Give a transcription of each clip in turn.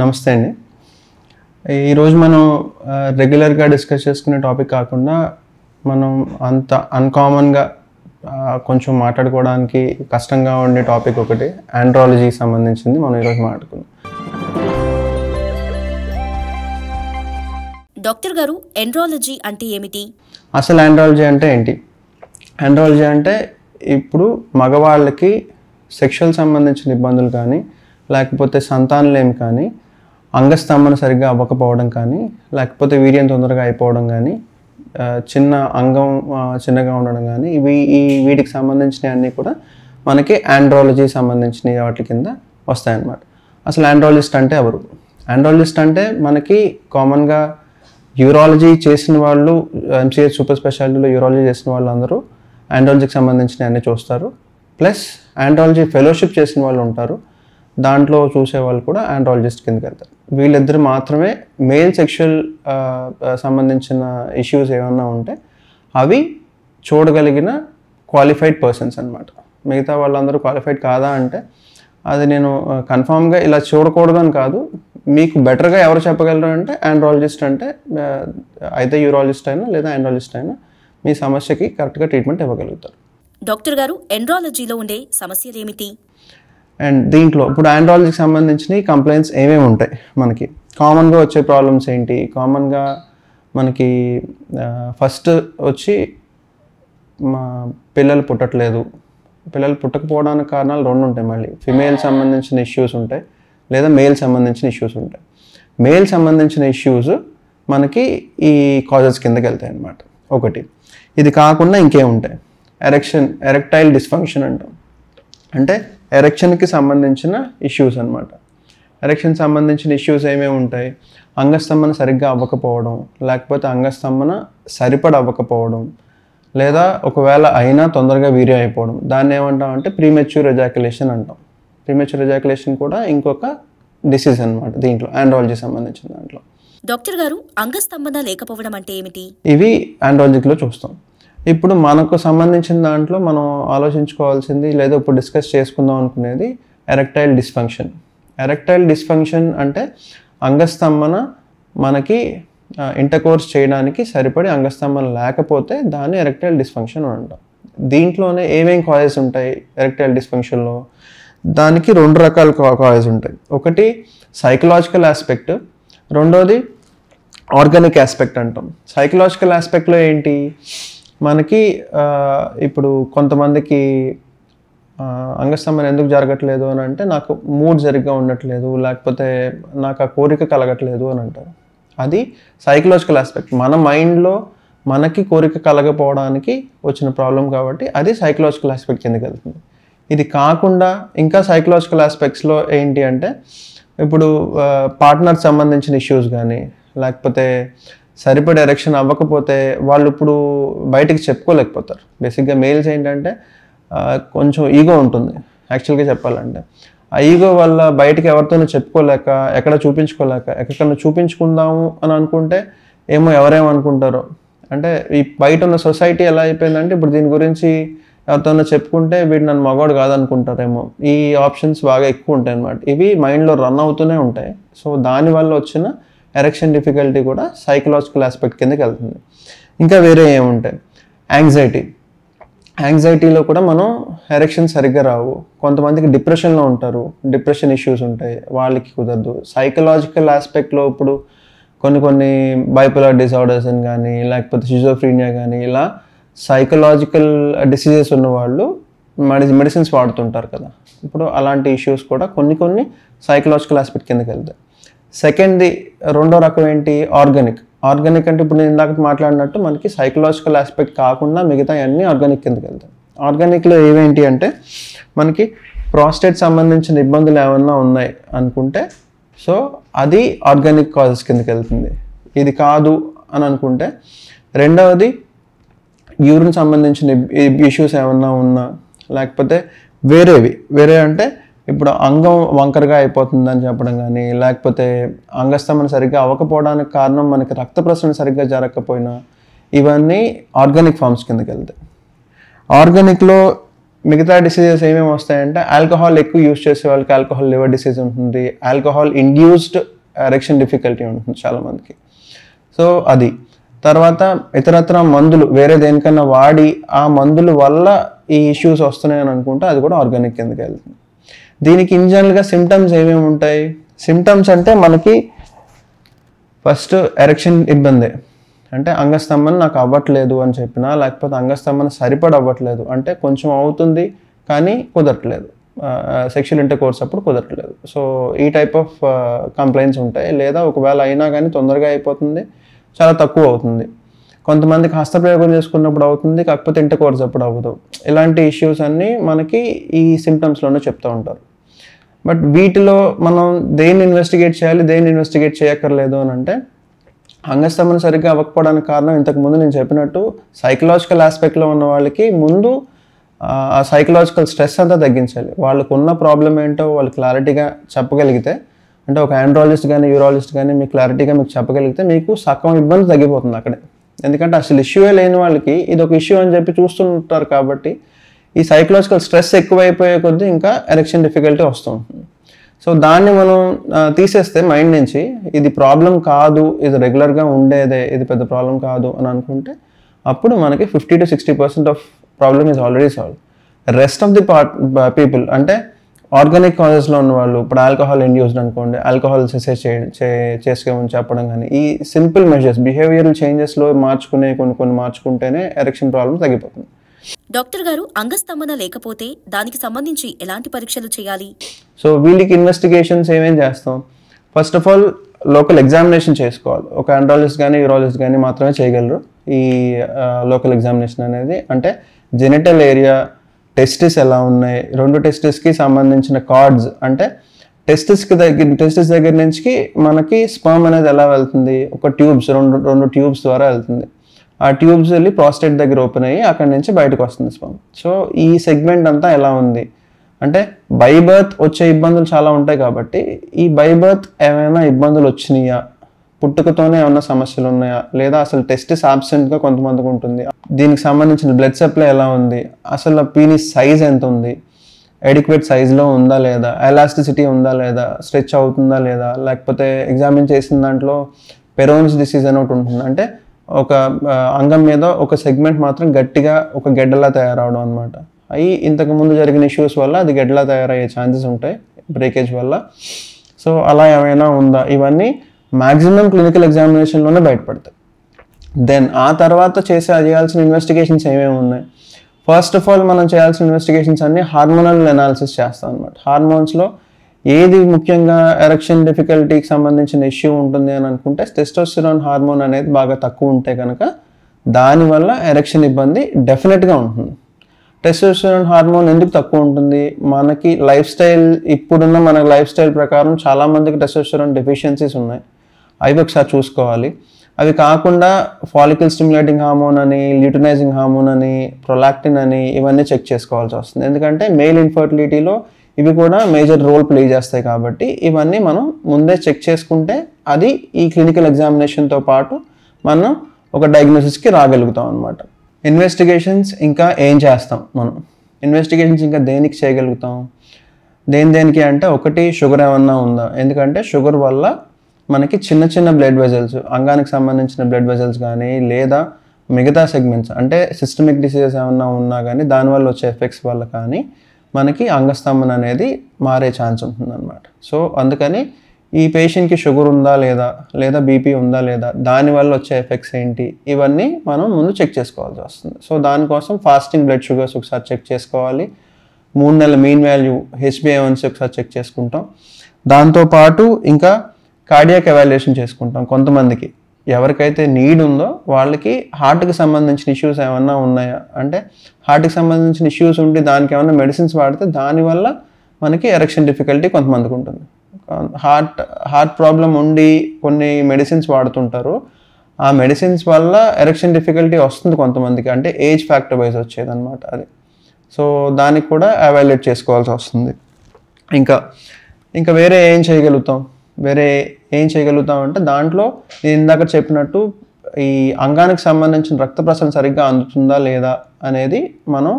నమస్తే అండి. ఈరోజు మనం రెగ్యులర్గా డిస్కస్ చేసుకునే టాపిక్ కాకుండా మనం అంత అన్కామన్గా కొంచెం మాట్లాడుకోవడానికి కష్టంగా ఉండే టాపిక్ ఒకటి ఆండ్రాలజీకి సంబంధించింది మనం ఈరోజు మాట్లాడుకుందాం. డాక్టర్ గారు, ఎండ్రాలజీ అంటే ఏమిటి? అసలు ఆండ్రాలజీ అంటే ఏంటి? ఆండ్రాలజీ అంటే ఇప్పుడు మగవాళ్ళకి సెక్షువల్ సంబంధించిన ఇబ్బందులు కానీ, లేకపోతే సంతానలేమి కానీ, అంగస్తంభన సరిగ్గా అవ్వకపోవడం కానీ, లేకపోతే వీర్యం తొందరగా అయిపోవడం కానీ, చిన్న అంగం చిన్నగా ఉండడం కానీ, వీటికి సంబంధించినవి అన్నీ కూడా మనకి ఆండ్రాలజీ సంబంధించిన వాటి కింద వస్తాయన్నమాట. అసలు ఆండ్రాలజిస్ట్ అంటే ఎవరు? ఆండ్రాలజిస్ట్ అంటే మనకి కామన్గా యూరాలజీ చేసిన వాళ్ళు, ఎంసీహెచ్ సూపర్ స్పెషాలిటీలో యూరాలజీ చేసిన వాళ్ళు అందరూ ఆండ్రాలజీకి సంబంధించినవి అన్నీ చూస్తారు. ప్లస్ ఆండ్రాలజీ ఫెలోషిప్ చేసిన వాళ్ళు ఉంటారు, దాంట్లో చూసేవాళ్ళు కూడా ఆండ్రాలజిస్ట్ కిందకి వెళ్తారు. వీళ్ళిద్దరు మాత్రమే మేల్ సెక్షువల్ సంబంధించిన ఇష్యూస్ ఏమన్నా ఉంటే అవి చూడగలిగిన క్వాలిఫైడ్ పర్సన్స్ అనమాట. మిగతా వాళ్ళందరూ క్వాలిఫైడ్ కాదా అంటే అది నేను కన్ఫామ్గా ఇలా చూడకూడదు అని కాదు. మీకు బెటర్గా ఎవరు చెప్పగలరు అంటే ఆండ్రాలజిస్ట్ అంటే అయితే యూరాలజిస్ట్ అయినా లేదా ఆండ్రాలజిస్ట్ అయినా మీ సమస్యకి కరెక్ట్గా ట్రీట్మెంట్ ఇవ్వగలుగుతారు. డాక్టర్ గారు, ఎండ్రాలజీలో ఉండే సమస్యలు ఏమిటి? అండ్ దీంట్లో ఇప్పుడు ఆండ్రాలజీకి సంబంధించిన కంప్లైంట్స్ ఏమేమి ఉంటాయి, మనకి కామన్గా వచ్చే ప్రాబ్లమ్స్ ఏంటి? కామన్గా మనకి ఫస్ట్ వచ్చి పిల్లలు పుట్టట్లేదు. పిల్లలు పుట్టకపోవడానికి కారణాలు రెండు ఉంటాయి. మళ్ళీ ఫిమేల్ సంబంధించిన ఇష్యూస్ ఉంటాయి, లేదా మేల్ సంబంధించిన ఇష్యూస్ ఉంటాయి. మేల్ సంబంధించిన ఇష్యూస్ మనకి ఈ కాజెస్ కిందకి వెళ్తాయి అన్నమాట. ఒకటి ఇది కాకుండా ఇంకేముంటాయి? ఎరెక్టైల్ డిస్ఫంక్షన్ అంటాం. అంటే ఎరెక్షన్కి సంబంధించిన ఇష్యూస్ అనమాట. ఎరెక్షన్ సంబంధించిన ఇష్యూస్ ఏమేమి ఉంటాయి? అంగస్తంభన సరిగ్గా అవ్వకపోవడం, లేకపోతే అంగస్తంభన సరిపడ అవ్వకపోవడం, లేదా ఒకవేళ అయినా తొందరగా వీర్యం అయిపోవడం. దాన్ని ఏమంటాం అంటే ప్రీమెచ్యూర్ ఎజాక్యులేషన్ అంటాం. ప్రీమెచ్యూర్ ఎజాక్యులేషన్ కూడా ఇంకొక డిసీజ్ అనమాట దీంట్లో, ఆండ్రాలజీ సంబంధించిన దాంట్లో. డాక్టర్ గారు, అంగస్తంభన లేకపోవడం అంటే ఏమిటి? ఇవి ఆండ్రాలజీలో చూస్తాం. ఇప్పుడు మనకు సంబంధించిన దాంట్లో మనం ఆలోచించుకోవాల్సింది, లేదా ఇప్పుడు డిస్కస్ చేసుకుందాం అనుకునేది ఎరెక్టైల్ డిస్ఫంక్షన్. ఎరెక్టైల్ డిస్ఫంక్షన్ అంటే అంగస్తంభన మనకి ఇంటర్కోర్స్ చేయడానికి సరిపడి అంగస్తంభన లేకపోతే దాన్ని ఎరెక్టైల్ డిస్ఫంక్షన్ అంటాం. దీంట్లోనే ఏమేం కాజెస్ ఉంటాయి ఎరెక్టైల్ డిస్ఫంక్షన్లో? దానికి రెండు రకాల కాజెస్ ఉంటాయి. ఒకటి సైకలాజికల్ ఆస్పెక్ట్, రెండోది ఆర్గానిక్ ఆస్పెక్ట్ అంటాం. సైకలాజికల్ ఆస్పెక్ట్లో ఏంటి? మనకి ఇప్పుడు కొంతమందికి అంగస్తంభన ఎందుకు జరగట్లేదు అని అంటే నాకు మూడ్ సరిగ్గా ఉండట్లేదు, లేకపోతే నాకు ఆ కోరిక కలగట్లేదు అని అంటారు. అది సైకలాజికల్ ఆస్పెక్ట్. మన మైండ్లో మనకి కోరిక కలగపోవడానికి వచ్చిన ప్రాబ్లం కాబట్టి అది సైకలాజికల్ ఆస్పెక్ట్ కిందకి వెళ్తుంది. ఇది కాకుండా ఇంకా సైకలాజికల్ ఆస్పెక్ట్స్లో ఏంటి అంటే ఇప్పుడు పార్ట్నర్ సంబంధించిన ఇష్యూస్ కానీ, లేకపోతే సరిపడే ఎరెక్షన్ అవ్వకపోతే వాళ్ళు ఇప్పుడు బయటికి చెప్పుకోలేకపోతారు. బేసిక్గా మేల్స్ ఏంటంటే కొంచెం ఈగో ఉంటుంది. యాక్చువల్గా చెప్పాలంటే ఆ ఈగో వల్ల బయటికి ఎవరితోనూ చెప్పుకోలేక, ఎక్కడ చూపించుకోలేక, ఎక్కడన్నా చూపించుకుందాము అని అనుకుంటే ఏమో ఎవరేమనుకుంటారో, అంటే ఈ బయట ఉన్న సొసైటీ ఎలా అయిపోయిందంటే ఇప్పుడు దీని గురించి ఎవరితోనో చెప్పుకుంటే వీడు నన్ను మగవాడు కాదనుకుంటారేమో. ఈ ఆప్షన్స్ బాగా ఎక్కువ ఉంటాయి అన్నమాట. ఇవి మైండ్లో రన్ అవుతూనే ఉంటాయి. సో దానివల్ల వచ్చిన ఎరెక్షన్ డిఫికల్టీ కూడా సైకలాజికల్ ఆస్పెక్ట్ కిందకి వెళ్తుంది. ఇంకా వేరే ఏముంటాయి? యాంగ్జైటీలో కూడా మనం ఎరెక్షన్ సరిగ్గా రావు. కొంతమందికి డిప్రెషన్లో ఉంటారు, డిప్రెషన్ ఇష్యూస్ ఉంటాయి, వాళ్ళకి కుదరదు. సైకలాజికల్ ఆస్పెక్ట్లో ఇప్పుడు కొన్ని బైపోలార్ డిజార్డర్స్ అని కానీ, లేకపోతే షిజోఫ్రీనియా కానీ, ఇలా సైకలాజికల్ డిసీజెస్ ఉన్న వాళ్ళు మెడిసిన్స్ వాడుతుంటారు కదా. ఇప్పుడు అలాంటి ఇష్యూస్ కూడా కొన్ని సైకలాజికల్ ఆస్పెక్ట్ కిందకి వెళ్తాయి. సెకండ్ది రెండో రకం ఏంటి? ఆర్గానిక్ అంటే ఇప్పుడు నేను ఇందాక మాట్లాడినట్టు మనకి సైకలాజికల్ ఆస్పెక్ట్ కాకుండా మిగతా అన్నీ ఆర్గానిక్ కిందకి వెళ్తాయి. ఆర్గానిక్లో ఏవేంటి అంటే మనకి ప్రాస్టేట్ సంబంధించిన ఇబ్బందులు ఏమన్నా ఉన్నాయి అనుకుంటే సో అది ఆర్గానిక్ కాజెస్ కిందకి వెళ్తుంది. ఇది కాదు అని అనుకుంటే రెండవది యూరిన్ సంబంధించిన ఇష్యూస్ ఏమన్నా ఉన్నా, లేకపోతే వేరే అంటే ఇప్పుడు అంగం వంకరగా అయిపోతుందని చెప్పడం కానీ, లేకపోతే అంగస్తంభన సరిగ్గా అవ్వకపోవడానికి కారణం మనకి రక్త ప్రసరణ సరిగ్గా జరగకపోయినా, ఇవన్నీ ఆర్గానిక్ ఫార్మ్స్ కిందకి వెళ్తాయి. ఆర్గానిక్లో మిగతా డిసీజెస్ ఏమేమి వస్తాయంటే ఆల్కహాల్ ఎక్కువ యూజ్ చేసే వాళ్ళకి ఆల్కహాల్ లివర్ డిసీజ్ ఉంటుంది, ఆల్కహాల్ ఇండ్యూస్డ్ ఎరెక్షన్ డిఫికల్టీ ఉంటుంది చాలామందికి. సో అది తర్వాత ఇతరత్ర మందులు వేరే దేనికన్నా వాడి ఆ మందుల వల్ల ఈ ఇష్యూస్ వస్తున్నాయని అనుకుంటే అది కూడా ఆర్గానిక్ కిందకి వెళ్తుంది. దీనికి ఇన్ జనరల్గా సిమ్టమ్స్ ఏమేమి ఉంటాయి? సిమ్టమ్స్ అంటే మనకి ఫస్ట్ ఎరెక్షన్ ఇబ్బంది అంటే అంగస్తంభన నాకు అవ్వట్లేదు అని చెప్పినా, లేకపోతే అంగస్తంభన సరిపడ అవ్వట్లేదు అంటే కొంచెం అవుతుంది కానీ కుదరట్లేదు, సెక్షువల్ ఇంటర్కోర్స్ అప్పుడు కుదరట్లేదు. సో ఈ టైప్ ఆఫ్ కంప్లైంట్స్ ఉంటాయి. లేదా ఒకవేళ అయినా కానీ తొందరగా అయిపోతుంది, చాలా తక్కువ అవుతుంది. కొంతమందికి హస్తప్రయోగం చేసుకున్నప్పుడు అవుతుంది, కాకపోతే ఇంటర్కోర్స్ అప్పుడు అవ్వదు. ఇలాంటి ఇష్యూస్ అన్నీ మనకి ఈ సిమ్టమ్స్లోనే చెప్తూ ఉంటారు. బట్ వీటిలో మనం దేన్ని ఇన్వెస్టిగేట్ చేయాలి, దేన్ని ఇన్వెస్టిగేట్ చేయక్కర్లేదు అని అంటే, అంగస్తంభన సరిగ్గా అవ్వకపోవడానికి కారణం ఇంతకుముందు నేను చెప్పినట్టు సైకలాజికల్ ఆస్పెక్ట్లో ఉన్న వాళ్ళకి ముందు ఆ సైకలాజికల్ స్ట్రెస్ అంతా తగ్గించాలి. వాళ్ళకు ఉన్న ప్రాబ్లం ఏంటో వాళ్ళు క్లారిటీగా చెప్పగలిగితే, అంటే ఒక ఆండ్రాలజిస్ట్ కానీ యూరాలజిస్ట్ కానీ మీకు క్లారిటీగా మీకు చెప్పగలిగితే మీకు సగం ఇబ్బంది తగ్గిపోతుంది అక్కడే. ఎందుకంటే అసలు ఇష్యూయే లేని వాళ్ళకి ఇది ఒక ఇష్యూ అని చెప్పి చూస్తుంటారు కాబట్టి ఈ సైకలాజికల్ స్ట్రెస్ ఎక్కువైపోయే కొద్దీ ఇంకా ఎరెక్షన్ డిఫికల్టీ వస్తూ ఉంటుంది. సో దాన్ని మనం తీసేస్తే మైండ్ నుంచి ఇది ప్రాబ్లం కాదు, ఇది రెగ్యులర్గా ఉండేదే, ఇది పెద్ద ప్రాబ్లం కాదు అని అనుకుంటే అప్పుడు మనకి 50 to 60% of problem is already solve. Rest of the people అంటే ఆర్గానిక్ కాజెస్లో ఉన్న వాళ్ళు, ఇప్పుడు ఆల్కహాల్ ఇండ్యూస్డ్ అనుకోండి, ఆల్కహాల్ సెసెస్ చేసుకోమని చెప్పడం కానీ, ఈ సింపుల్ మెజర్స్ బిహేవియరల్ చేంజెస్లో కొన్ని మార్చుకుంటేనే ఎరెక్షన్ ప్రాబ్లమ్ తగ్గిపోతుంది. డాక్టర్ గారు, అంగస్తంభన లేకపోతే దానికి సంబంధించి ఎలాంటి పరీక్షలు చేయాలి? సో వీళ్ళకి ఇన్వెస్టిగేషన్స్ ఏమేం చేస్తాం? First of all local examination చేసుకోవాలి. ఒక ఆండ్రాలజిస్ట్ కానీ యూరాలజిస్ట్ కానీ మాత్రమే చేయగలరు ఈ లోకల్ ఎగ్జామినేషన్ అనేది. అంటే జెనిటల్ ఏరియా, టెస్టిస్ ఎలా ఉన్నాయి, 2 టెస్టిస్కి సంబంధించిన కార్డ్స్, అంటే టెస్టిస్ దగ్గర నుంచి మనకి స్పర్మ్ అనేది ఎలా వెళ్తుంది, ఒక ట్యూబ్స్, రెండు ట్యూబ్స్ ద్వారా వెళ్తుంది. ఆ ట్యూబ్స్ వెళ్ళి ప్రాస్టేట్ దగ్గర ఓపెన్ అయ్యి అక్కడి నుంచి బయటకు వస్తుంది స్పర్మ్. సో ఈ సెగ్మెంట్ అంతా ఎలా ఉంది అంటే, బై బర్త్ వచ్చే ఇబ్బందులు చాలా ఉంటాయి కాబట్టి ఈ బై బర్త్ ఏమైనా ఇబ్బందులు వచ్చినాయా, పుట్టుకతోనే ఏమైనా సమస్యలు ఉన్నాయా, లేదా అసలు టెస్టిస్ ఆబ్సెంట్గా కొంతమందికి ఉంటుంది, దీనికి సంబంధించిన బ్లడ్ సప్లై ఎలా ఉంది, అసలు పీనిస్ సైజ్ ఎంత ఉంది, ఎడిక్వేట్ సైజ్లో ఉందా లేదా, ఎలాస్టిసిటీ ఉందా లేదా, స్ట్రెచ్ అవుతుందా లేదా, లేకపోతే ఎగ్జామిన్ చేసిన దాంట్లో పెరోన్స్ డిసీజ్ అని ఒకటి ఉంటుంది. అంటే ఒక అంగం మీద ఒక సెగ్మెంట్ మాత్రం గట్టిగా ఒక గెడ్డలా తయారవడం అనమాట. అవి ఇంతకు ముందు జరిగిన ఇష్యూస్ వల్ల అది గెడ్డలా తయారయ్యే ఛాన్సెస్ ఉంటాయి బ్రేకేజ్ వల్ల. సో అలా ఏమైనా ఉందా, ఇవన్నీ మ్యాక్సిమం క్లినికల్ ఎగ్జామినేషన్లోనే బయటపడతాయి. దెన్ ఆ తర్వాత చేయాల్సిన ఇన్వెస్టిగేషన్స్ ఏమేమి ఉన్నాయి? ఫస్ట్ ఆఫ్ ఆల్ మనం చేయాల్సిన ఇన్వెస్టిగేషన్స్ అన్నీ హార్మోనల్ అనాలిసిస్ చేస్తాం అనమాట. హార్మోన్స్లో ఏది ముఖ్యంగా ఎరెక్షన్ డిఫికల్టీకి సంబంధించిన ఇష్యూ ఉంటుంది అని అనుకుంటే, టెస్టోస్టెరాన్ హార్మోన్ అనేది బాగా తక్కువ ఉంటే కనుక దానివల్ల ఎరెక్షన్ ఇబ్బంది డెఫినెట్గా ఉంటుంది. టెస్టోస్టెరాన్ హార్మోన్ ఎందుకు తక్కువ ఉంటుంది? మనకి లైఫ్ స్టైల్, ఇప్పుడున్న మన లైఫ్ స్టైల్ ప్రకారం చాలామందికి టెస్టోస్టెరాన్ డెఫిషియన్సీస్ ఉన్నాయి. అవి ఒకసారి చూసుకోవాలి. అవి కాకుండా ఫాలికల్ స్టిమ్యులేటింగ్ హార్మోన్ అని, ల్యూటినైజింగ్ హార్మోన్ అని, ప్రొలాక్టిన్ అని ఇవన్నీ చెక్ చేసుకోవాల్సి వస్తుంది. ఎందుకంటే మెయిల్ ఇన్ఫర్టిలిటీలో ఇవి కూడా మేజర్ రోల్ ప్లే చేస్తాయి కాబట్టి ఇవన్నీ మనం ముందే చెక్ చేసుకుంటే అది ఈ క్లినికల్ ఎగ్జామినేషన్తో పాటు మనం ఒక డయాగ్నోసిస్కి రాగలుగుతాం అనమాట. ఇన్వెస్టిగేషన్స్ ఇంకా ఏం చేస్తాం మనం? ఇన్వెస్టిగేషన్స్ ఇంకా దేనికి చేయగలుగుతాం? దేనికి అంటే, ఒకటి షుగర్ ఏమన్నా ఉందా? ఎందుకంటే షుగర్ వల్ల మనకి చిన్న బ్లడ్ వెజల్స్, అంగానికి సంబంధించిన బ్లడ్ వెజల్స్ కానీ, లేదా మిగతా సెగ్మెంట్స్ అంటే సిస్టమిక్ డిసీజెస్ ఏమన్నా ఉన్నా కానీ దానివల్ల వచ్చే ఎఫెక్ట్స్ వల్ల కానీ మనకి అంగస్తంభన అనేది మారే ఛాన్స్ ఉంటుందన్నమాట. సో అందుకని ఈ పేషెంట్కి షుగర్ ఉందా లేదా బీపీ ఉందా లేదా, దానివల్ల వచ్చే ఎఫెక్ట్స్ ఏంటి, ఇవన్నీ మనం ముందు చెక్ చేసుకోవాల్సి వస్తుంది. సో దానికోసం ఫాస్టింగ్ బ్లడ్ షుగర్స్ ఒకసారి చెక్ చేసుకోవాలి. 3 నెలల మీన్ వాల్యూ HbA1c ఒకసారి చెక్ చేసుకుంటాం. దాంతోపాటు ఇంకా కార్డియాక్ ఎవాల్యుయేషన్ చేసుకుంటాం. కొంతమందికి ఎవరికైతే నీడ్ ఉందో వాళ్ళకి హార్ట్కి సంబంధించిన ఇష్యూస్ ఏమన్నా ఉన్నాయా, అంటే హార్ట్కి సంబంధించిన ఇష్యూస్ ఉండి దానికి ఏమన్నా మెడిసిన్స్ వాడితే దానివల్ల మనకి ఎరెక్షన్ డిఫికల్టీ కొంతమందికి ఉంటుంది. హార్ట్ ప్రాబ్లం ఉండి కొన్ని మెడిసిన్స్ వాడుతుంటారు, ఆ మెడిసిన్స్ వల్ల ఎరెక్షన్ డిఫికల్టీ వస్తుంది కొంతమందికి, అంటే ఏజ్ ఫ్యాక్టర్ వైజ్ వచ్చేదన్నమాట అది. సో దానికి కూడా ఎవాల్యుయేట్ చేసుకోవాల్సి వస్తుంది. ఇంకా వేరే ఏం చేయగలుగుతాం అంటే, దాంట్లో నేను ఇందాక చెప్పినట్టు ఈ అంగానికి సంబంధించిన రక్త ప్రసరణ సరిగ్గా అందుతుందా లేదా అనేది మనం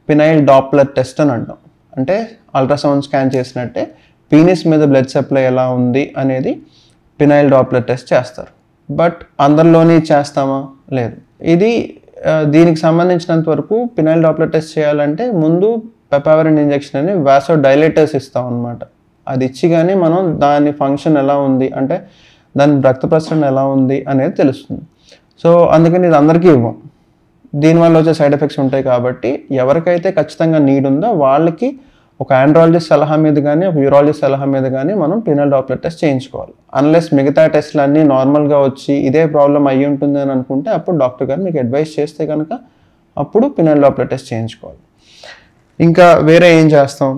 పినైల్ డాప్లర్ టెస్ట్ అని అంటాం. అంటే అల్ట్రాసౌండ్ స్కాన్ చేసినట్టే పీనిస్ మీద బ్లడ్ సప్లై ఎలా ఉంది అనేది పినైల్ డాప్లర్ టెస్ట్ చేస్తారు. బట్ అందరిలోని చేస్తామా? లేదు. ఇది దీనికి సంబంధించినంత వరకు పినైల్ డాప్లర్ టెస్ట్ చేయాలంటే ముందు పెపావరిన్ ఇంజెక్షన్ అని వాసో డైలేటర్స్ ఇస్తాం అనమాట. అది ఇచ్చి కానీ మనం దాని ఫంక్షన్ ఎలా ఉంది అంటే దాని రక్త ప్రసరణ ఎలా ఉంది అనేది తెలుస్తుంది. సో అందుకని ఇది అందరికీ ఇవ్వం. దీనివల్ల వచ్చే సైడ్ ఎఫెక్ట్స్ ఉంటాయి కాబట్టి ఎవరికైతే ఖచ్చితంగా నీడ్ ఉందో వాళ్ళకి ఒక ఆండ్రాలజిస్ట్ సలహా మీద కానీ ఒక యూరాలజిస్ట్ సలహా మీద కానీ మనం పినైల్ డాప్లర్ టెస్ట్ చేయించుకోవాలి. అన్లెస్ మిగతా టెస్ట్లు అన్నీ నార్మల్గా వచ్చి ఇదే ప్రాబ్లం అయ్యి ఉంటుంది అని అనుకుంటే అప్పుడు డాక్టర్ గారు మీకు అడ్వైస్ చేస్తే కనుక అప్పుడు పినైల్ డాప్లర్ టెస్ట్ చేయించుకోవాలి. ఇంకా వేరే ఏం చేస్తాం?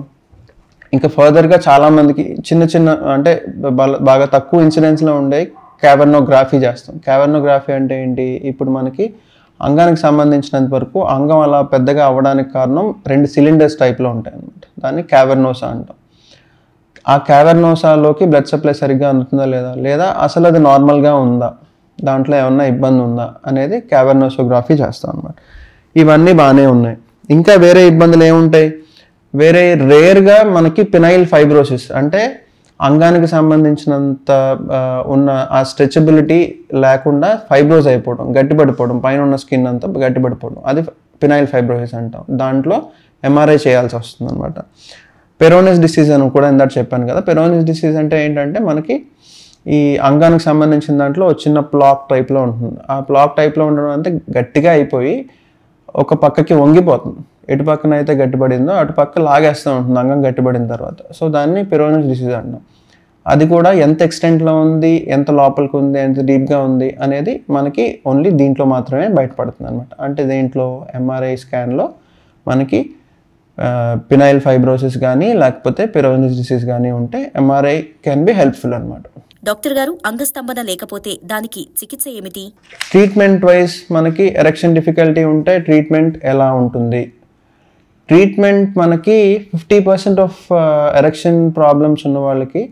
ఇంకా ఫర్దర్గా చాలామందికి చిన్న చిన్న అంటే బాగా తక్కువ ఇన్సిడెన్స్లో ఉండే క్యావర్నోగ్రఫీ చేస్తాం. క్యావర్నోగ్రఫీ అంటే ఏంటి? ఇప్పుడు మనకి అంగానికి సంబంధించినంత వరకు అంగం అలా పెద్దగా అవ్వడానికి కారణం 2 సిలిండర్స్ టైప్లో ఉంటాయి అన్నమాట. దాన్ని క్యావర్నోసా అంటాం. ఆ క్యావర్నోసాలోకి బ్లడ్ సప్లై సరిగ్గా అందుతుందా లేదా అసలు అది నార్మల్గా ఉందా, దాంట్లో ఏమన్నా ఇబ్బంది ఉందా అనేది క్యావర్నోసోగ్రఫీ చేస్తాం అన్నమాట. ఇవన్నీ బాగానే ఉన్నాయి. ఇంకా వేరే ఇబ్బందులు ఏముంటాయి? వేరే రేర్గా మనకి పినైల్ ఫైబ్రోసిస్ అంటే అంగానికి సంబంధించినంత ఉన్న ఆ స్ట్రెచబిలిటీ లేకుండా ఫైబ్రోస్ అయిపోవడం, గట్టిపడిపోవడం, పైన ఉన్న స్కిన్ అంతా గట్టిపడిపోవడం, అది పినైల్ ఫైబ్రోసిస్ అంటాం. దాంట్లో ఎంఆర్ఐ చేయాల్సి వస్తుంది అనమాట. పెరోనిస్ డిసీజ్ అని కూడా ఇందాక చెప్పాను కదా. పెరోనిస్ డిసీజ్ అంటే ఏంటంటే మనకి ఈ అంగానికి సంబంధించిన దాంట్లో చిన్న ప్లాక్ టైప్లో ఉంటుంది. ఆ ప్లాక్ టైప్లో ఉండడం అంటే గట్టిగా అయిపోయి ఒక పక్కకి వంగిపోతుంది. ఎటు పక్కన అయితే గట్టిపడిందో అటు పక్క లాగేస్తూ ఉంటుంది అంగం గట్టిపడిన తర్వాత. సో దాన్ని పెరోనిస్ డిసీజ్ అంటాం. అది కూడా ఎంత ఎక్స్టెంట్లో ఉంది, ఎంత లోపలికి ఉంది, ఎంత డీప్గా ఉంది అనేది మనకి ఓన్లీ దీంట్లో మాత్రమే బయటపడుతుంది అనమాట. అంటే దీంట్లో ఎంఆర్ఐ స్కాన్లో మనకి పినైల్ ఫైబ్రోసిస్ కానీ లేకపోతే పెరోనిస్ డిసీజ్ కానీ ఉంటే ఎంఆర్ఐ కెన్ బి హెల్ప్ఫుల్ అనమాట. డాక్టర్ గారు, అంగస్తంభన లేకపోతే దానికి చికిత్స ఏమిటి? ట్రీట్మెంట్ వైజ్ మనకి ఎరెక్షన్ డిఫికల్టీ ఉంటే ట్రీట్మెంట్ ఎలా ఉంటుంది? ట్రీట్మెంట్ మనకి 50% ఆఫ్ ఎరెక్షన్ ప్రాబ్లమ్స్ ఉన్న వాళ్ళకి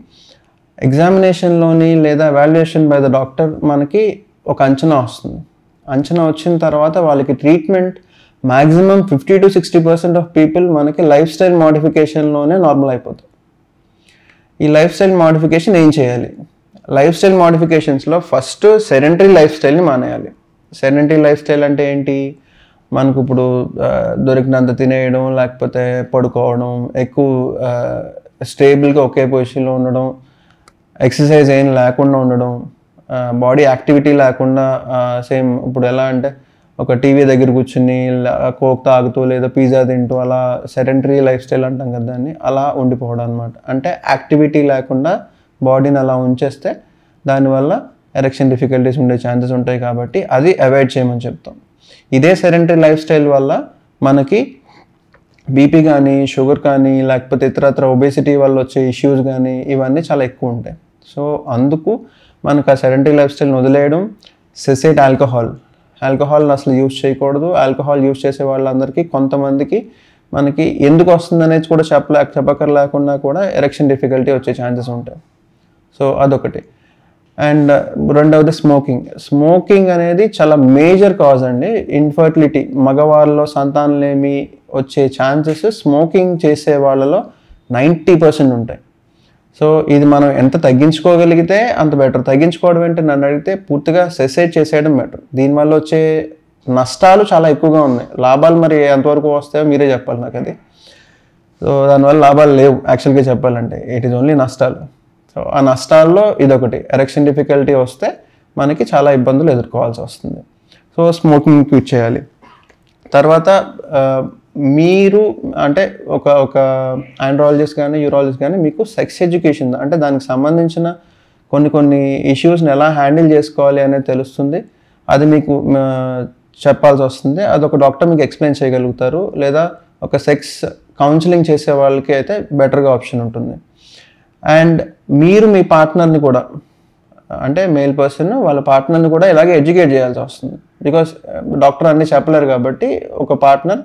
ఎగ్జామినేషన్లోని లేదా ఎవాల్యుయేషన్ బై ద డాక్టర్ మనకి ఒక అంచనా వస్తుంది. అంచనా వచ్చిన తర్వాత వాళ్ళకి treatment maximum 50 to 60% of people మనకి లైఫ్ స్టైల్ మోడిఫికేషన్లోనే నార్మల్ అయిపోతుంది. ఈ లైఫ్ స్టైల్ మోడిఫికేషన్ ఏం చేయాలి? లైఫ్ స్టైల్ మోడిఫికేషన్స్లో ఫస్ట్ సెడెంటరీ లైఫ్ స్టైల్ని మానేయాలి. సెడెంటరీ లైఫ్ స్టైల్ అంటే ఏంటి? మనకు ఇప్పుడు దొరికినంత తినేయడం, లేకపోతే పడుకోవడం, ఎక్కువ స్టేబుల్గా ఒకే పొజిషన్లో ఉండడం, ఎక్సర్సైజ్ ఏం లేకుండా ఉండడం, బాడీ యాక్టివిటీ లేకుండా సేమ్ ఇప్పుడు ఎలా అంటే ఒక టీవీ దగ్గర కూర్చుని కోక్ తాగుతూ లేదా పిజ్జా తింటూ అలా సెడెంటరీ లైఫ్ స్టైల్ అంటాం కదా దాన్ని, అలా ఉండిపోవడం అనమాట. అంటే యాక్టివిటీ లేకుండా బాడీని అలా ఉంచేస్తే దానివల్ల ఎరెక్షన్ డిఫికల్టీస్ ఉండే ఛాన్సెస్ ఉంటాయి కాబట్టి అది అవాయిడ్ చేయమని చెప్తాం. ఇదే సెడెంటరీ లైఫ్ స్టైల్ వల్ల మనకి బీపీ కానీ, షుగర్ కానీ, లేకపోతే ఇతరత్ర ఒబేసిటీ వల్ల వచ్చే ఇష్యూస్ కానీ ఇవన్నీ చాలా ఎక్కువ ఉంటాయి. సో అందుకు మనకు ఆ సెడెంటరీ లైఫ్ స్టైల్ని వదిలేయడం, సెసేట్ ఆల్కహాల్ని అసలు యూజ్ చేయకూడదు. ఆల్కహాల్ యూజ్ చేసే వాళ్ళందరికీ కొంతమందికి మనకి ఎందుకు వస్తుంది అనేది కూడా చెప్పకలేకుండా కూడా ఎరెక్షన్ డిఫికల్టీ వచ్చే ఛాన్సెస్ ఉంటాయి. సో అదొకటి. అండ్ రెండవది స్మోకింగ్ అనేది చాలా మేజర్ కాజ్ అండి. ఇన్ఫర్టిలిటీ, మగవాళ్ళలో సంతానలేమి వచ్చే ఛాన్సెస్ స్మోకింగ్ చేసే వాళ్ళలో 90% ఉంటాయి. సో ఇది మనం ఎంత తగ్గించుకోగలిగితే అంత బెటర్. తగ్గించుకోవడం అంటే నన్ను అడిగితే పూర్తిగా సెసేట్ చేసేయడం బెటర్. దీనివల్ల వచ్చే నష్టాలు చాలా ఎక్కువగా ఉన్నాయి. లాభాలు మరి ఎంతవరకు వస్తాయో మీరే చెప్పాలి నాకు అది. సో దానివల్ల లాభాలు లేవు యాక్చువల్గా చెప్పాలంటే, ఇట్ ఈజ్ ఓన్లీ నష్టాలు. సో ఆ నష్టాల్లో ఇదొకటి. ఎరెక్షన్ డిఫికల్టీ వస్తే మనకి చాలా ఇబ్బందులు ఎదుర్కోవాల్సి వస్తుంది. సో స్మోకింగ్ క్విట్ చేయాలి. తర్వాత మీరు అంటే ఒక ఆండ్రాలజిస్ట్ కానీ యూరాలజిస్ట్ కానీ మీకు సెక్స్ ఎడ్యుకేషన్ అంటే దానికి సంబంధించిన కొన్ని ఇష్యూస్ని ఎలా హ్యాండిల్ చేసుకోవాలి అనేది తెలుస్తుంది. అది మీకు చెప్పాల్సి వస్తుంది. అదొక డాక్టర్ మీకు ఎక్స్ప్లెయిన్ చేయగలుగుతారు. లేదా ఒక సెక్స్ కౌన్సిలింగ్ చేసే వాళ్ళకి అయితే బెటర్గా ఆప్షన్ ఉంటుంది. అండ్ మీరు మీ పార్ట్నర్ని కూడా అంటే మేల్ పర్సన్ వాళ్ళ పార్ట్నర్ని కూడా ఇలాగే ఎడ్యుకేట్ చేయాల్సి వస్తుంది. బికాస్ డాక్టర్ అన్నీ చెప్పలేరు కాబట్టి ఒక పార్ట్నర్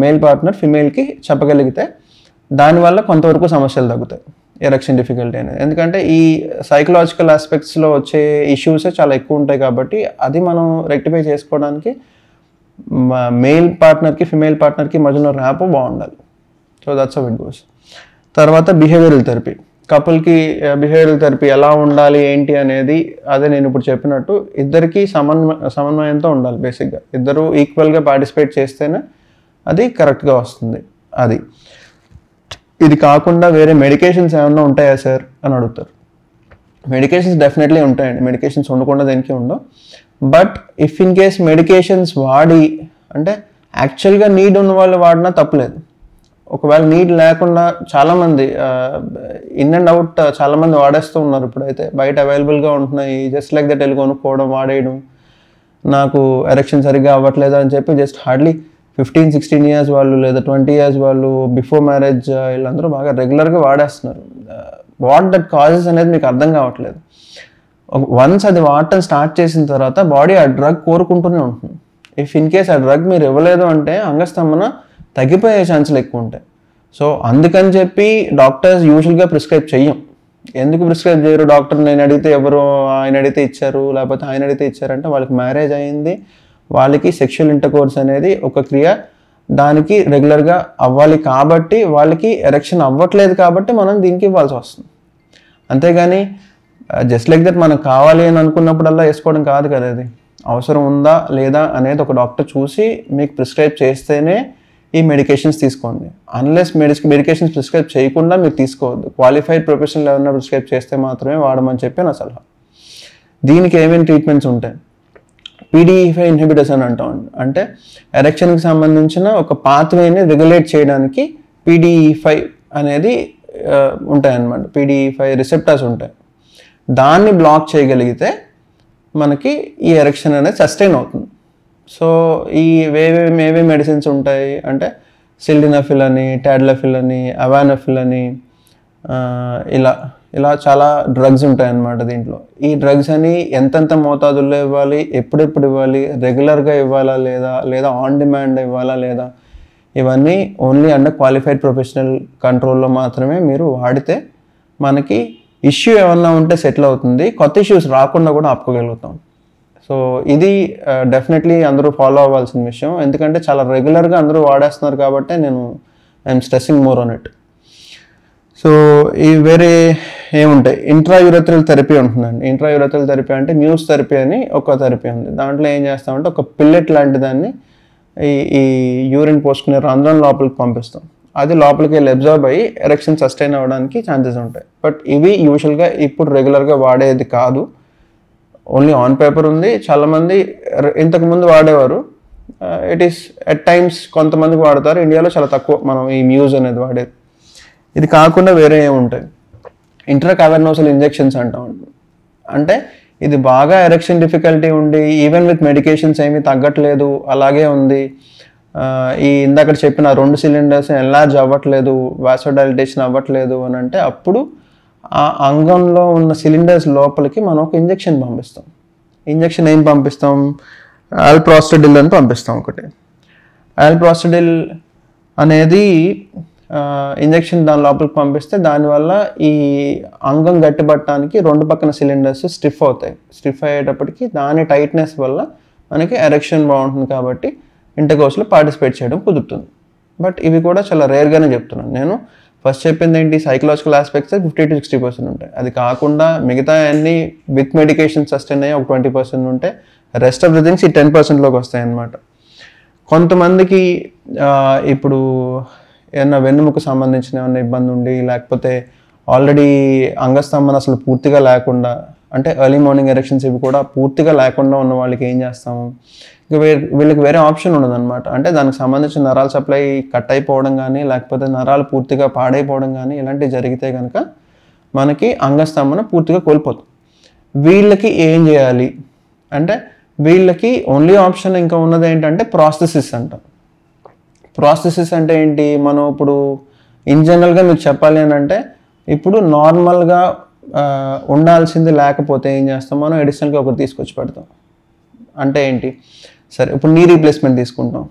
మేల్ పార్ట్నర్ ఫిమేల్కి చెప్పగలిగితే దానివల్ల కొంతవరకు సమస్యలు తగ్గుతాయి ఎరెక్షన్ డిఫికల్టీ అనేది. ఎందుకంటే ఈ సైకలాజికల్ ఆస్పెక్ట్స్లో వచ్చే ఇష్యూసే చాలా ఎక్కువ ఉంటాయి కాబట్టి అది మనం రెక్టిఫై చేసుకోవడానికి మేల్ పార్ట్నర్కి ఫిమేల్ పార్ట్నర్కి మధ్యలో ర్యాప్ బాగుండాలి. So that's how it goes. తర్వాత బిహేవియరల్ థెరపీ, కపుల్కి బిహేవియరల్ థెరపీ ఎలా ఉండాలి ఏంటి అనేది అదే నేను ఇప్పుడు చెప్పినట్టు ఇద్దరికి సమన్వయంతో ఉండాలి. బేసిక్గా ఇద్దరు ఈక్వల్గా పార్టిసిపేట్ చేస్తేనే అది కరెక్ట్గా వస్తుంది. అది ఇది కాకుండా వేరే మెడికేషన్స్ ఏమన్నా ఉంటాయా సార్ అని అడుగుతారు. మెడికేషన్స్ డెఫినెట్లీ ఉంటాయండి, మెడికేషన్స్ ఉండకుండా దేనికి ఉండవు. But if in case medications వాడి అంటే యాక్చువల్గా నీడ్ ఉన్న వాళ్ళు వాడినా తప్పలేదు. ఒకవేళ నీడ్ లేకుండా చాలామంది ఇన్ అండ్ అవుట్ చాలామంది వాడేస్తూ ఉన్నారు. ఇప్పుడైతే బయట అవైలబుల్గా ఉంటున్నాయి, జస్ట్ లైక్ దట్ వెళ్ళి కొనుక్కోవడం వాడేయడం, నాకు ఎరెక్షన్ సరిగ్గా అవ్వట్లేదు అని చెప్పి జస్ట్ హార్డ్లీ 15-16 years వాళ్ళు లేదా 20 years వాళ్ళు బిఫోర్ మ్యారేజ్ వీళ్ళందరూ బాగా రెగ్యులర్గా వాడేస్తున్నారు. వాట్ దట్ కాజెస్ అనేది మీకు అర్థం కావట్లేదు. వన్స్ అది వాడటం స్టార్ట్ చేసిన తర్వాత బాడీ ఆ డ్రగ్ కోరుకుంటూనే ఉంటుంది. ఇఫ్ ఇన్ కేస్ ఆ డ్రగ్ మీరు ఇవ్వలేదు అంటే అంగస్తంభన తగ్గిపోయే ఛాన్సులు ఎక్కువ ఉంటాయి. సో అందుకని చెప్పి డాక్టర్స్ యూజువల్గా ప్రిస్క్రైబ్ చెయ్యం. ఎందుకు ప్రిస్క్రైబ్ చేయరు డాక్టర్? నేను అడిగితే ఎవరు, ఆయన అడిగితే ఇచ్చారు, లేకపోతే ఆయన అడిగితే ఇచ్చారంటే వాళ్ళకి మ్యారేజ్ అయింది, వాళ్ళకి సెక్షువల్ ఇంటర్కోర్స్ అనేది ఒక క్రియ, దానికి రెగ్యులర్గా అవ్వాలి కాబట్టి వాళ్ళకి ఎరెక్షన్ అవ్వట్లేదు కాబట్టి మనం దీనికి ఇవ్వాల్సి వస్తుంది. అంతేగాని జస్ట్ లైక్ దట్ మనకు కావాలి అని అనుకున్నప్పుడల్లా వేసుకోవడం కాదు కదా. అది అవసరం ఉందా లేదా అనేది ఒక డాక్టర్ చూసి మీకు ప్రిస్క్రైబ్ చేస్తేనే ఈ మెడికేషన్స్ తీసుకోండి. అన్లెస్ మెడికేషన్స్ ప్రిస్క్రైబ్ చేయకుండా మీరు తీసుకోవద్దు. క్వాలిఫైడ్ ప్రొఫెషనల్ ఎవరైనా ప్రిస్క్రైబ్ చేస్తే మాత్రమే వాడమని చెప్పి నా సలహా. దీనికి ఏమేమి ట్రీట్మెంట్స్ ఉంటాయి? PDE5 ఇన్హిబిటర్స్ అని అంటాం. అంటే ఎరెక్షన్కి సంబంధించిన ఒక పాత్వేని రెగ్యులేట్ చేయడానికి PDE5 అనేది ఉంటాయన్నమాట. PDE5 రిసెప్టర్స్ ఉంటాయి. దాన్ని బ్లాక్ చేయగలిగితే మనకి ఈ ఎరెక్షన్ అనేది సస్టైన్ అవుతుంది. సో ఈ ఏవే మెడిసిన్స్ ఉంటాయి అంటే సిల్డినఫిల్ అని, టాడ్లఫిల్ అని, అవానఫిల్ అని, ఇలా చాలా డ్రగ్స్ ఉంటాయన్నమాట దీంట్లో. ఈ డ్రగ్స్ అని ఎంతెంత మోతాదుల్లో ఇవ్వాలి, ఎప్పుడెప్పుడు ఇవ్వాలి, రెగ్యులర్గా ఇవ్వాలా లేదా ఆన్ డిమాండ్ ఇవ్వాలా లేదా, ఇవన్నీ ఓన్లీ అండర్ క్వాలిఫైడ్ ప్రొఫెషనల్ కంట్రోల్లో మాత్రమే మీరు వాడితే మనకి ఇష్యూ ఏమన్నా ఉంటే సెటిల్ అవుతుంది, కొత్త ఇష్యూస్ రాకుండా కూడా ఆపుకోగలుగుతాం. సో ఇది డెఫినెట్లీ అందరూ ఫాలో అవ్వాల్సిన విషయం. ఎందుకంటే చాలా రెగ్యులర్గా అందరూ వాడేస్తున్నారు కాబట్టి I'm stressing more on it. So ఈ వేరే ఏముంటాయి? ఇంట్రాయూరథ్రల్ థెరపీ ఉంటుందండి. ఇంట్రాయూరథ్రల్ థెరపీ అంటే మ్యూస్ థెరపీ అని ఒక థెరపీ ఉంది. దాంట్లో ఏం చేస్తామంటే ఒక పిల్లెట్ లాంటి దాన్ని ఈ యూరిన్ పోసుకునే రంధ్రం లోపలికి పంపిస్తాం. అది లోపలికి వెళ్ళి అబ్జర్వ్ అయ్యి ఎరెక్షన్ సస్టైన్ అవ్వడానికి ఛాన్సెస్ ఉంటాయి. బట్ ఇవి యూజువల్గా ఇప్పుడు రెగ్యులర్గా వాడేది కాదు, ఓన్లీ ఆన్ పేపర్ ఉంది. చాలామంది ఇంతకుముందు వాడేవారు. ఇట్ ఈస్ ఎట్ టైమ్స్ కొంతమందికి వాడతారు. ఇండియాలో చాలా తక్కువ మనం ఈ మ్యూజ్ అనేది వాడేది. ఇది కాకుండా వేరే ఏముంటాయి? ఇంట్రాకావర్నోసల్ ఇంజెక్షన్స్ అంటాం. అంటే ఇది బాగా ఎరెక్షన్ డిఫికల్టీ ఉండి ఈవెన్ విత్ మెడికేషన్స్ ఏమీ తగ్గట్లేదు, అలాగే ఉంది, ఈ ఇందాక చెప్పిన 2 cylinders ఎన్లార్జ్ అవ్వట్లేదు, వాసోడైలేషన్ అవ్వట్లేదు అని అంటే అప్పుడు ఆ అంగంలో ఉన్న సిలిండర్స్ లోపలికి మనం ఒక ఇంజెక్షన్ పంపిస్తాం. ఇంజెక్షన్ ఏం పంపిస్తాం? ఆల్ప్రాస్టడిల్ అని పంపిస్తాం. ఒకటి ఆల్ప్రాస్టడిల్ అనేది ఇంజెక్షన్ దాని లోపలికి పంపిస్తే దానివల్ల ఈ అంగం గట్టిపట్టడానికి 2 పక్కన సిలిండర్స్ స్టిఫ్ అవుతాయి. స్టిఫ్ అయ్యేటప్పటికి దాని టైట్నెస్ వల్ల మనకి ఎరెక్షన్ బాగుంటుంది కాబట్టి ఇంటర్కోర్స్లో పార్టిసిపేట్ చేయడం కుదురుతుంది. బట్ ఇవి కూడా చాలా రేర్గానే చెప్తున్నాను నేను. ఫస్ట్ చెప్పింది ఏంటి? సైకలాజికల్ ఆస్పెక్ట్స్ 50-60% ఉంటాయి. అది కాకుండా మిగతా అన్నీ విత్ మెడికేషన్ సస్టైన్ అయ్యి ఒక 20% ఉంటే రెస్ట్ ఆఫ్ ది థింగ్స్ ఈ 10%లోకి వస్తాయి అన్నమాట. కొంతమందికి ఇప్పుడు ఏమన్నా వెన్నుముకు సంబంధించిన ఏమన్నా ఇబ్బంది ఉండి, లేకపోతే ఆల్రెడీ అంగస్తంభన అసలు పూర్తిగా లేకుండా, అంటే ఎర్లీ మార్నింగ్ ఎరెక్షన్స్ ఇవి కూడా పూర్తిగా లేకుండా ఉన్న వాళ్ళకి ఏం చేస్తాము? ఇంకా వీళ్ళకి వేరే ఆప్షన్ ఉండదు అనమాట. అంటే దానికి సంబంధించిన నరాల సప్లై కట్ అయిపోవడం కానీ, లేకపోతే నరాలు పూర్తిగా పాడైపోవడం కానీ ఇలాంటివి జరిగితే కనుక మనకి అంగస్తంభన పూర్తిగా కోల్పోతుంది. వీళ్ళకి ఏం చేయాలి అంటే వీళ్ళకి ఓన్లీ ఆప్షన్ ఇంకా ఉన్నది ఏంటంటే ప్రాస్థెసిస్ అంటాం. ప్రాస్థెసిస్ అంటే ఏంటి? మనం ఇప్పుడు ఇన్ జనరల్గా మీకు చెప్పాలి అని అంటే ఇప్పుడు నార్మల్గా ఉండాల్సింది లేకపోతే ఏం చేస్తాం? మనం ఎడిషనల్గా ఒకటి తీసుకొచ్చి పెడతాం. అంటే ఏంటి? సరే ఇప్పుడు నీ రీప్లేస్మెంట్ తీసుకుంటాం.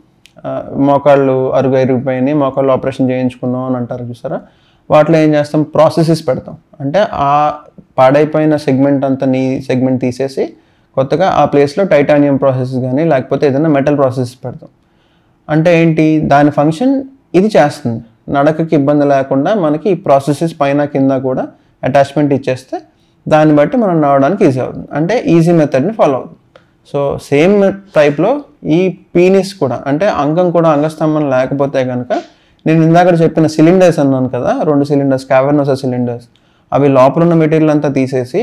మోకాళ్ళు అరుగు ఇరిగిపోయినాయి, మోకాళ్ళు ఆపరేషన్ చేయించుకున్నాం అని అంటారు చూసారా? వాటిలో ఏం చేస్తాం? ప్రాసెసెస్ పెడతాం. అంటే ఆ పాడైపోయిన సెగ్మెంట్ అంతా నీ సెగ్మెంట్ తీసేసి కొత్తగా ఆ ప్లేస్లో టైటానియం ప్రాసెస్ కానీ లేకపోతే ఏదైనా మెటల్ ప్రాసెస్ పెడతాం. అంటే ఏంటి, దాని ఫంక్షన్ ఇది చేస్తుంది. నడకకి ఇబ్బంది లేకుండా మనకి ఈ ప్రాసెసెస్ పైన కింద కూడా అటాచ్మెంట్ ఇచ్చేస్తే దాన్ని బట్టి మనం నడవడానికి ఈజీ అవుతుంది. అంటే ఈజీ మెథడ్ని ఫాలో అవుతుంది. సో సేమ్ టైప్లో ఈ పీనిస్ కూడా, అంటే అంగం కూడా, అంగస్తంభం లేకపోతే కనుక నేను ఇందాక చెప్పిన సిలిండర్స్ అన్నాను కదా, 2 సిలిండర్స్, క్యావర్నోసా సిలిండర్స్, అవి లోపల ఉన్న మెటీరియల్ అంతా తీసేసి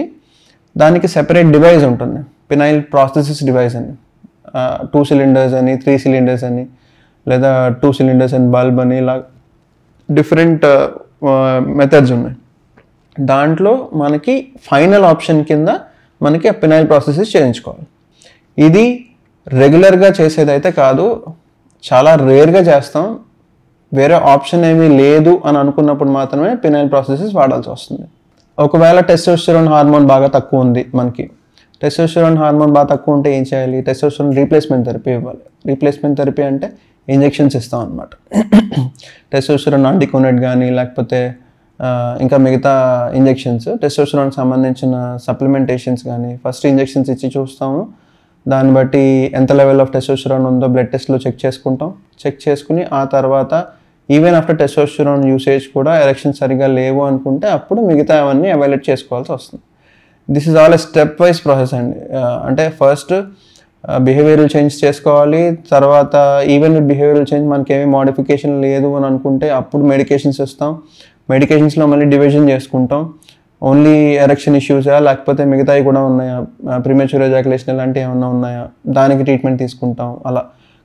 దానికి సెపరేట్ డివైస్ ఉంటుంది, పినైల్ ప్రాస్థెసిస్ డివైస్ అని. 2 సిలిండర్స్ అని, 3 సిలిండర్స్ అని, లేదా 2 సిలిండర్స్ అండ్ బల్బ్ అని, ఇలా డిఫరెంట్ మెథడ్స్ ఉన్నాయి. దాంట్లో మనకి ఫైనల్ ఆప్షన్ కింద మనకి ఆ పినైల్ ప్రాసెసెస్ చేయించుకోవాలి. ఇది రెగ్యులర్గా చేసేదైతే కాదు, చాలా రేర్గా చేస్తాం. వేరే ఆప్షన్ ఏమీ లేదు అని అనుకున్నప్పుడు మాత్రమే పినైల్ ప్రాసెసెస్ వాడాల్సి వస్తుంది. ఒకవేళ టెస్టోస్టెరాన్ హార్మోన్ బాగా తక్కువ ఉంది, మనకి టెస్టోస్టెరాన్ హార్మోన్ బాగా తక్కువ ఉంటే ఏం చేయాలి, టెస్టోస్టెరాన్ రీప్లేస్మెంట్ థెరపీ ఇవ్వాలి. రీప్లేస్మెంట్ థెరపీ అంటే ఇంజెక్షన్స్ ఇస్తాం అనమాట. టెస్టోస్టెరాన్ ఆంటికోనెట్ కానీ లేకపోతే ఇంకా మిగతా ఇంజెక్షన్స్, టెస్టోస్టెరాన్కి సంబంధించిన సప్లిమెంటేషన్స్ కానీ ఫస్ట్ ఇంజెక్షన్స్ ఇచ్చి చూస్తాము. దాన్ని బట్టి ఎంత లెవెల్ ఆఫ్ టెస్టోస్టెరాన్ ఉందో బ్లడ్ టెస్ట్లో చెక్ చేసుకుంటాం. చెక్ చేసుకుని ఆ తర్వాత ఈవెన్ ఆఫ్టర్ టెస్టోస్టెరాన్ యూసేజ్ కూడా ఎరెక్షన్ సరిగా లేవు అనుకుంటే అప్పుడు మిగతా అవన్నీ ఎవాల్యుయేట్ చేసుకోవాల్సి వస్తుంది. This is all a step wise process అండి. అంటే ఫస్ట్ బిహేవియరల్ చేంజ్ చేసుకోవాలి. తర్వాత ఈవెన్ విత్ బిహేవియరల్ చేంజ్ మనకేమీ మోడిఫికేషన్ లేదు అని అనుకుంటే అప్పుడు మెడికేషన్స్ ఇస్తాం. మెడికేషన్స్లో మళ్ళీ డివిజన్ చేసుకుంటాం. ఓన్లీ ఎరెక్షన్ ఇష్యూసా లేకపోతే మిగతావి కూడా ఉన్నాయా, ప్రీమెచ్యూర్ ఎజాకులేషన్ ఇలాంటివి ఏమన్నా ఉన్నాయా, దానికి ట్రీట్మెంట్ తీసుకుంటాం. అలా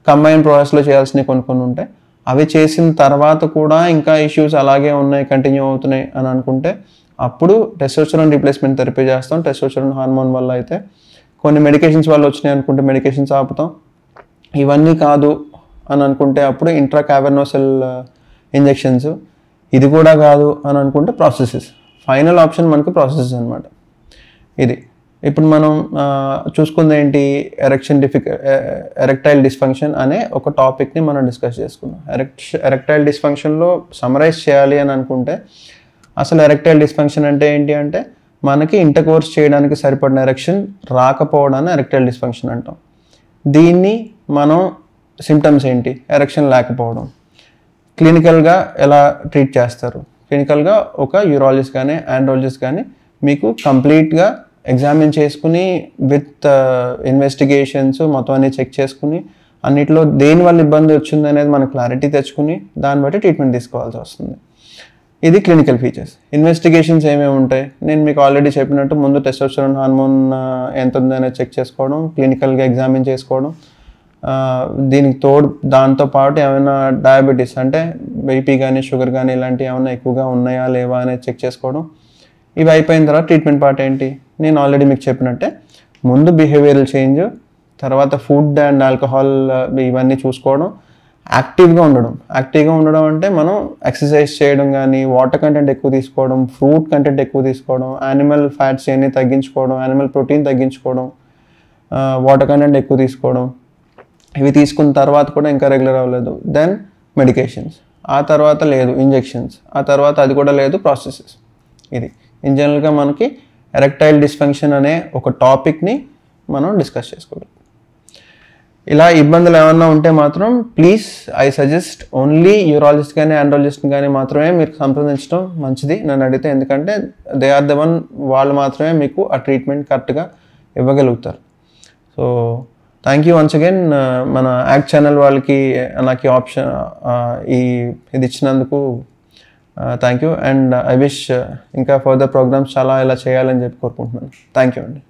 కంబైన్ ప్రాసెస్లో చేయాల్సినవి కొన్ని ఉంటాయి. అవి చేసిన తర్వాత కూడా ఇంకా ఇష్యూస్ అలాగే ఉన్నాయి, కంటిన్యూ అవుతున్నాయి అని అనుకుంటే అప్పుడు టెస్టోస్టెరాన్ రీప్లేస్మెంట్ థెరపీ చేస్తాం. టెస్టోస్టెరాన్ హార్మోన్ వల్ల అయితే కొన్ని మెడికేషన్స్ వల్ల వచ్చినాయి అనుకుంటే మెడికేషన్స్ ఆపుతాం. ఇవన్నీ కాదు అని అనుకుంటే అప్పుడు ఇంట్రా క్యావర్నోసల్ ఇంజెక్షన్స్. ఇది కూడా కాదు అని అనుకుంటే ప్రాసెసెస్. ఫైనల్ ఆప్షన్ మనకు ప్రాసెసెస్ అనమాట. ఇది ఇప్పుడు మనం చూసుకుంది ఏంటి, ఎరెక్టైల్ డిస్ఫంక్షన్ అనే ఒక టాపిక్ని మనం డిస్కస్ చేసుకున్నాం. ఎరెక్టైల్ డిస్ఫంక్షన్లో సమరైజ్ చేయాలి అని అనుకుంటే అసలు ఎరెక్టైల్ డిస్ఫంక్షన్ అంటే ఏంటి అంటే మనకి ఇంటర్కోర్స్ చేయడానికి సరిపడిన ఎరెక్షన్ రాకపోవడాన్ని ఎరెక్టైల్ డిస్ఫంక్షన్ అంటాం. దీన్ని మనం సిమ్టమ్స్ ఏంటి, ఎరెక్షన్ లేకపోవడం, క్లినికల్గా ఎలా ట్రీట్ చేస్తారు. క్లినికల్గా ఒక యూరాలజిస్ట్ కానీ ఆండ్రాలజిస్ట్ కానీ మీకు కంప్లీట్గా ఎగ్జామిన్ చేసుకుని విత్ ఇన్వెస్టిగేషన్స్ మొత్తం అన్ని చెక్ చేసుకుని అన్నిట్లో దేనివల్ల ఇబ్బంది వచ్చింది అనేది మనకు క్లారిటీ తెచ్చుకుని దాన్ని బట్టి ట్రీట్మెంట్ తీసుకోవాల్సి వస్తుంది. ఇది క్లినికల్ ఫీచర్స్. ఇన్వెస్టిగేషన్స్ ఏమేమి ఉంటాయి, నేను మీకు ఆల్రెడీ చెప్పినట్టు ముందు టెస్టోస్టెరాన్ హార్మోన్ ఎంత ఉంది అనేది చెక్ చేసుకోవడం, క్లినికల్గా ఎగ్జామిన్ చేసుకోవడం. దీనికి తోడు దాంతోపాటు ఏమైనా డయాబెటీస్ అంటే బీపీ కానీ షుగర్ కానీ ఇలాంటివి ఏమైనా ఎక్కువగా ఉన్నాయా లేవా అనేది చెక్ చేసుకోవడం. ఇవి అయిపోయిన తర్వాత ట్రీట్మెంట్ పార్ట్ ఏంటి, నేను ఆల్రెడీ మీకు చెప్పినట్టే ముందు బిహేవియరల్ చేంజ్, తర్వాత ఫుడ్ అండ్ ఆల్కహాల్ ఇవన్నీ చూసుకోవడం, యాక్టివ్గా ఉండడం అంటే మనం ఎక్సర్సైజ్ చేయడం కానీ, వాటర్ కంటెంట్ ఎక్కువ తీసుకోవడం, ఫ్రూట్ కంటెంట్ ఎక్కువ తీసుకోవడం, యానిమల్ ఫ్యాట్స్ అన్నీ తగ్గించుకోవడం, యానిమల్ ప్రోటీన్ తగ్గించుకోవడం, వాటర్ కంటెంట్ ఎక్కువ తీసుకోవడం. ఇవి తీసుకున్న తర్వాత కూడా ఇంకా రెగ్యులర్ అవ్వలేదు, దెన్ మెడికేషన్స్, ఆ తర్వాత లేదు ఇంజెక్షన్స్, ఆ తర్వాత అది కూడా లేదు ప్రాసెసెస్. ఇది ఇన్ జనరల్గా మనకి ఎరెక్టైల్ డిస్ఫంక్షన్ అనే ఒక టాపిక్ని మనం డిస్కస్ చేసుకోవాలి. ఇలా ఇబ్బందులు ఏమన్నా ఉంటే మాత్రం please I suggest only urologist కానీ ఆండ్రాలజిస్ట్ కానీ మాత్రమే మీరు సంప్రదించడం మంచిది నన్ను అడిగితే. ఎందుకంటే దే ఆర్ ద వన్, వాళ్ళు మాత్రమే మీకు ఆ ట్రీట్మెంట్ కరెక్ట్గా ఇవ్వగలుగుతారు. So thank you once again మన యాక్ట్ ఛానల్ వాళ్ళకి నాకు ఈ ఆప్షన్ ఇది ఇచ్చినందుకు thank you. And I wish ఇంకా ఫర్దర్ ప్రోగ్రామ్స్ చాలా ఇలా చేయాలని చెప్పి కోరుకుంటున్నాను. థ్యాంక్ యూ అండి.